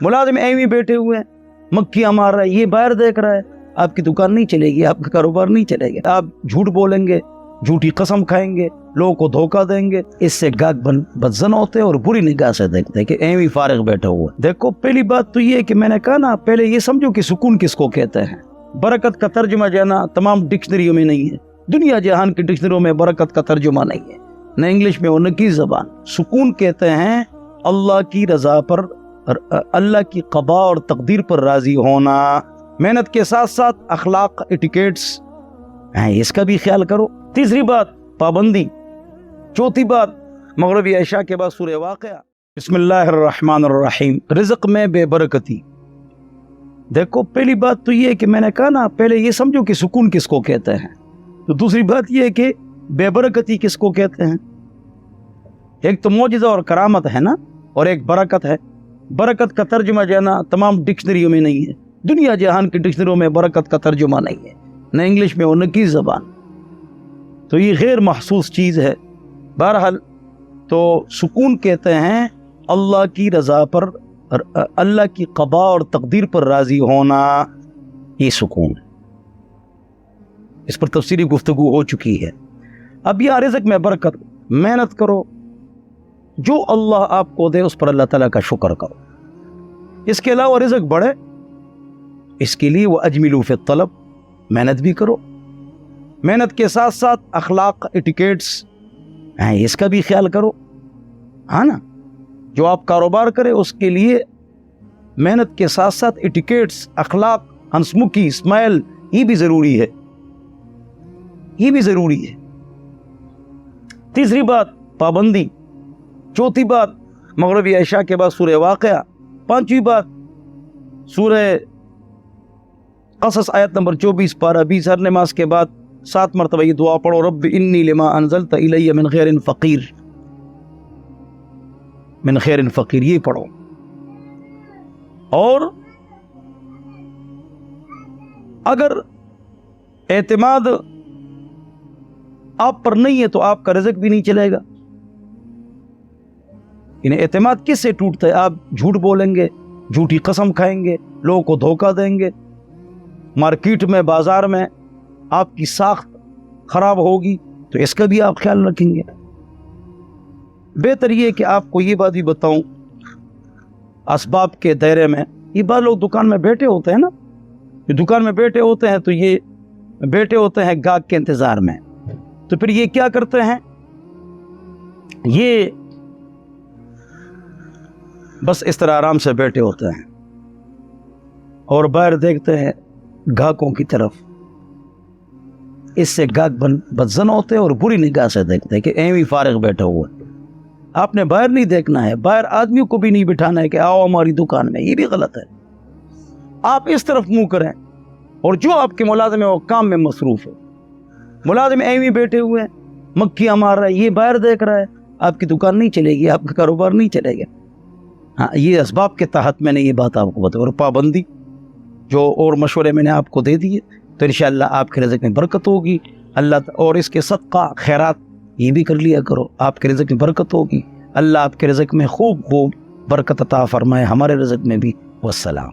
मुलाजिम एवं बैठे हुए हैं, मक्खियां मार रहा है, ये बाहर देख रहा है, आपकी दुकान नहीं चलेगी, आपका कारोबार नहीं चलेगा। आप झूठ बोलेंगे, झूठी कसम खाएंगे, लोगों को धोखा देंगे, इससे गाहक बदजन होते हैं और बुरी निगाह से देखते हैं कि एवं फारिग बैठा हुआ। देखो, पहली बात तो ये कि मैंने कहा ना, पहले ये समझो कि सुकून किसको कहते हैं। बरकत का तर्जुमा जो है ना तमाम डिक्शनरियों में नहीं है, दुनिया जहान की डिक्शनरियों में बरकत का तर्जुमा नहीं है, न इंग्लिश में न की ज़बान। सुकून कहते हैं अल्लाह की रज़ा पर, अल्लाह की क़दा और तकदीर पर राज़ी होना, मेहनत के साथ साथ अखलाक एटिकेट्स इसका भी ख्याल करो। तीसरी बात पाबंदी, चौथी बात मगरिबी इशा के बाद सूरह वाक़िया। बिस्मिल्लाहिर्रहमानिर्रहीम। रिज़्क़ में बेबरकती। देखो, पहली बात तो ये कि मैंने कहा ना, पहले ये समझो कि सुकून किसको कहते हैं, तो दूसरी बात ये है कि बेबरकती किसको कहते हैं। एक तो मौजिज़ा और करामत है ना, और एक बरकत है। बरकत का तर्जुमा जो है ना तमाम डिक्शनरियों में नहीं है, दुनिया जहान की डिक्शनरियों में बरकत का तर्जुमा नहीं है, न इंग्लिश में न की ज़बान। तो ये गैर महसूस चीज़ है। बहरहाल तो सुकून कहते हैं अल्लाह की रज़ा पर, अल्लाह की क़दा और तकदीर पर राज़ी होना, ये सुकून है। इस पर तफसीली गुफ्तगू हो चुकी है। अब यह रिज़्क़ में बरकत, मेहनत करो, जो अल्लाह आपको दे उस पर अल्लाह ताला का शुक्र करो। इसके अलावा रिज़्क़ बढ़े, इसके लिए वो अजमिलू फी तलब, मेहनत भी करो, मेहनत के साथ साथ अखलाक एटिकेट्स इसका भी ख्याल करो, हाँ ना। जो आप कारोबार करें उसके लिए मेहनत के साथ साथ एटिकेट्स, अखलाक, हंसमुखी, स्माइल, ये भी ज़रूरी है, ये भी ज़रूरी है। तीसरी बात पाबंदी, चौथी बात मगरिबी इशा के बाद सूरह वाक़िया, पांचवी बात सूरह क़सस आयत नंबर 24 पारा 20, हर नमाज के बाद 7 मरतबा ये दुआ पढ़ो, रब्बि इन्नी लिमा अनज़लत इलैया मिन खैरिन फ़क़ीर, मिन खैरिन फ़क़ीर, ये पढ़ो। और अगर एतमाद आप पर नहीं है तो आपका रिज़्क़ भी नहीं चलेगा। इन्हें एतमाद किससे टूटता है? आप झूठ बोलेंगे, झूठी कसम खाएंगे, लोगों को धोखा देंगे, मार्केट में, बाजार में आपकी साख्त खराब होगी, तो इसका भी आप ख्याल रखेंगे। बेहतर ये कि आपको ये बात भी बताऊं, असबाब के दायरे में, ये बात लोग दुकान में बैठे होते हैं ना, ये दुकान में बैठे होते हैं तो ये बैठे होते हैं गाहक के इंतज़ार में, तो फिर ये क्या करते हैं, ये बस इस तरह आराम से बैठे होते हैं और बाहर देखते हैं गाहकों की तरफ। इससे गाहक बदजन होते हैं और बुरी निगाह से देखते हैं कि एवं फारिग बैठा हुआ है। आपने बाहर नहीं देखना है, बाहर आदमियों को भी नहीं बिठाना है कि आओ हमारी दुकान में, ये भी गलत है। आप इस तरफ मुंह करें और जो आपके मुलाजिम है वो काम में मसरूफ़ है। मुलाजिम एवं बैठे हुए हैं, मक्खियां मार रहा है, ये बाहर देख रहा है, आपकी दुकान नहीं चलेगी, आपका कारोबार नहीं चलेगा। हाँ, ये असबाब के तहत मैंने ये बात आपको बताई। और पाबंदी जो और मशवरे मैंने आपको दे दिए, तो इंशाअल्लाह आपके रिज़्क़ में बरकत होगी। अल्लाह और इसके सदका खैरात ये भी कर लिया करो, आपके रिज़्क़ में बरकत होगी। अल्लाह आपके रिज़्क़ में खूब खूब बरकत अता फरमाए, हमारे रिज़्क़ में भी। वस्सलाम।